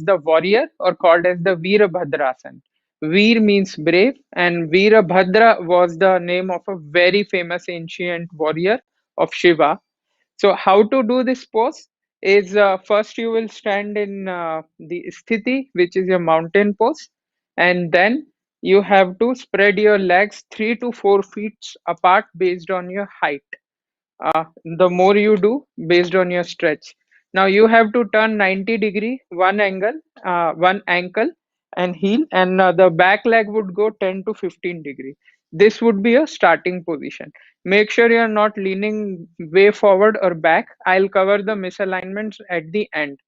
the warrior or called as the Veerabhadrasana. Veer means brave, and Veerabhadra was the name of a very famous ancient warrior of Shiva. So how to do this pose is first you will stand in the sthiti, which is your mountain pose, and then you have to spread your legs 3 to 4 feet apart based on your height. The more you do based on your stretch. Now you have to turn 90-degree one ankle and heel, and the back leg would go 10 to 15 degree. This would be a starting position. Make sure you are not leaning way forward or back. I'll cover the misalignments at the end.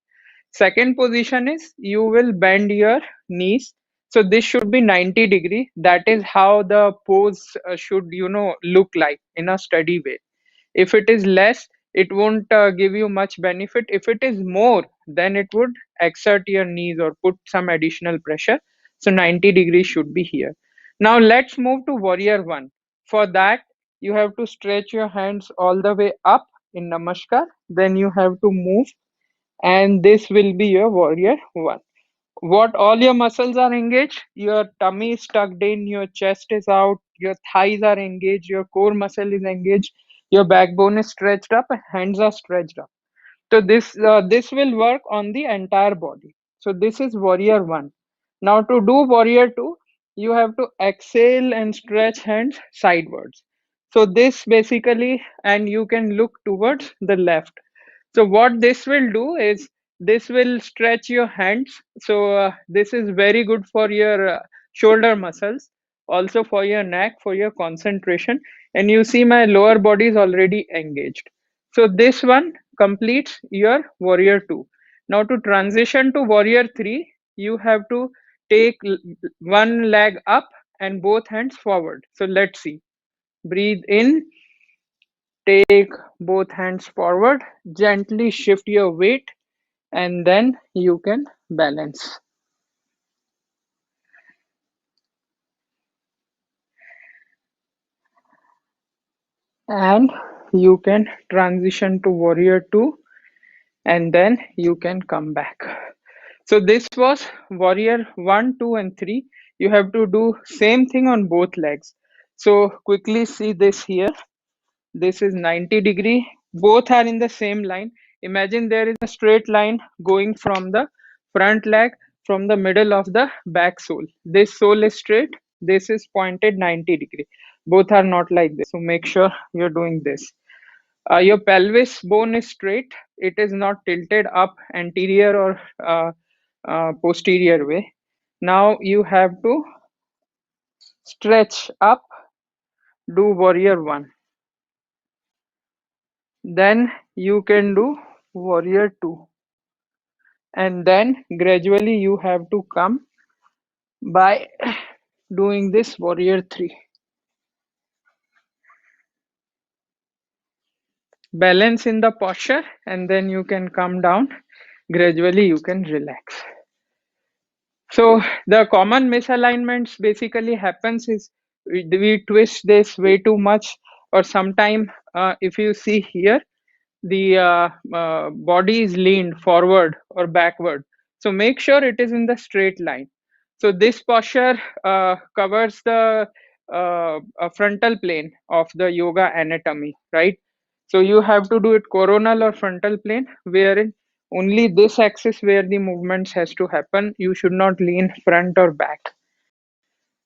Second position is you will bend your knees. So this should be 90-degree. That is how the pose should, look like in a steady way. If it is less, it won't give you much benefit. If it is more, then it would exert your knees or put some additional pressure. So 90 degrees should be here. Now let's move to warrior one. For that, you have to stretch your hands all the way up in Namaskar. Then you have to move, and this will be your warrior one. What all your muscles are engaged, your tummy is tucked in, your chest is out, your thighs are engaged, your core muscle is engaged, your backbone is stretched up, hands are stretched up. So this will work on the entire body. So this is warrior one. Now to do warrior two, you have to exhale and stretch hands sidewards. So this basically, and you can look towards the left. So what this will do is this will stretch your hands. So this is very good for your shoulder muscles, also for your neck, for your concentration. And you see my lower body is already engaged. So this one completes your warrior 2. Now to transition to warrior 3, you have to take one leg up and both hands forward. So let's see. Breathe in. Take both hands forward, gently shift your weight, and then you can balance. And you can transition to warrior 2, and then you can come back. So this was warrior 1, 2, and 3. You have to do same thing on both legs. So quickly see this here. This is 90-degree. Both are in the same line. Imagine there is a straight line going from the front leg, from the middle of the back sole. This sole is straight. This is pointed 90-degree. Both are not like this. So make sure you're doing this. Your pelvis bone is straight. It is not tilted up anterior or posterior way. Now you have to stretch up, do warrior 1. Then you can do warrior 2, and then gradually you have to come by doing this warrior 3. Balance in the posture, and then you can come down. Gradually you can relax. So the common misalignments basically happens is we twist this way too much, or sometime if you see here, the body is leaned forward or backward. So make sure it is in the straight line. So this posture covers the frontal plane of the yoga anatomy, right? So you have to do it coronal or frontal plane, wherein only this axis where the movements has to happen. You should not lean front or back.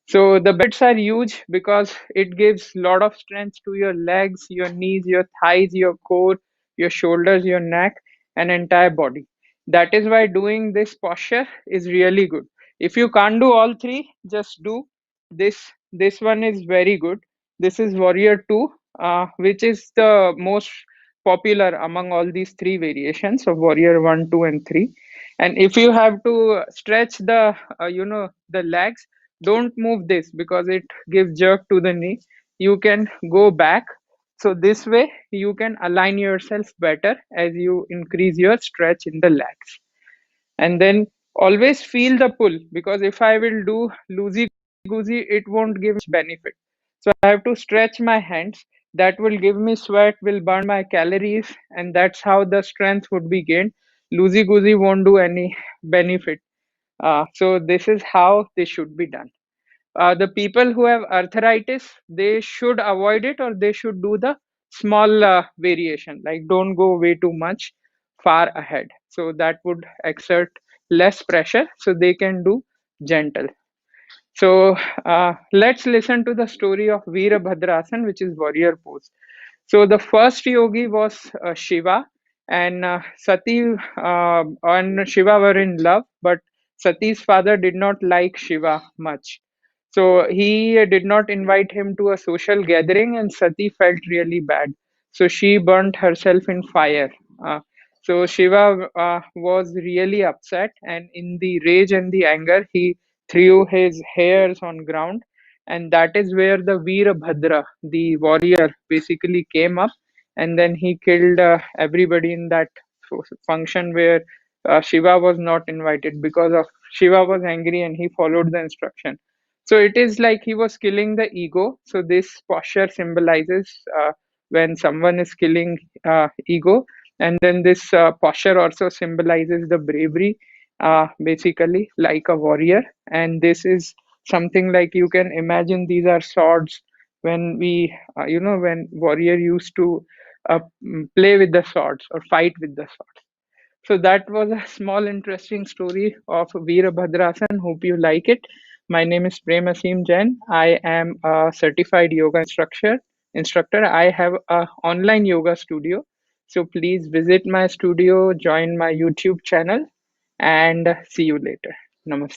So the benefits are huge because it gives lot of strength to your legs, your knees, your thighs, your core, your shoulders, your neck, and entire body. That is why doing this posture is really good. If you can't do all three, just do this. This one is very good. This is warrior 2, which is the most popular among all these three variations of warrior 1, 2, and 3. And if you have to stretch the the legs, don't move this because it gives jerk to the knee. You can go back. So this way you can align yourself better as you increase your stretch in the legs. And then always feel the pull, because if I will do loosey goosey, it won't give much benefit. So I have to stretch my hands. That will give me sweat, will burn my calories, and that's how the strength would be gained. loosey goosey won't do any benefit. So this is how they should be done. The people who have arthritis, they should avoid it, or they should do the small variation, like don't go way too much far ahead. So that would exert less pressure, so they can do gentle. So let's listen to the story of Veerabhadrasana, which is warrior pose. So the first yogi was Shiva, and Sati and Shiva were in love, but Sati's father did not like Shiva much. So he did not invite him to a social gathering, and Sati felt really bad. So she burnt herself in fire. Uh, so Shiva was really upset, and in the rage and the anger, he threw his hairs on ground, and that is where the Veerabhadra, the warrior, basically came up, and then he killed everybody in that function where Shiva was not invited, because of Shiva was angry and he followed the instruction. So it is like he was killing the ego. So this posture symbolizes when someone is killing ego, and then this posture also symbolizes the bravery, basically like a warrior. And this is something like, you can imagine, these are swords. When we when warrior used to play with the swords or fight with the swords. So that was a small interesting story of Veerabhadrasana. Hope you like it. My name is Prem Aseem Jain. I am a certified yoga instructor. I have a online yoga studio. So please visit my studio, join my YouTube channel, and see you later. Namaste.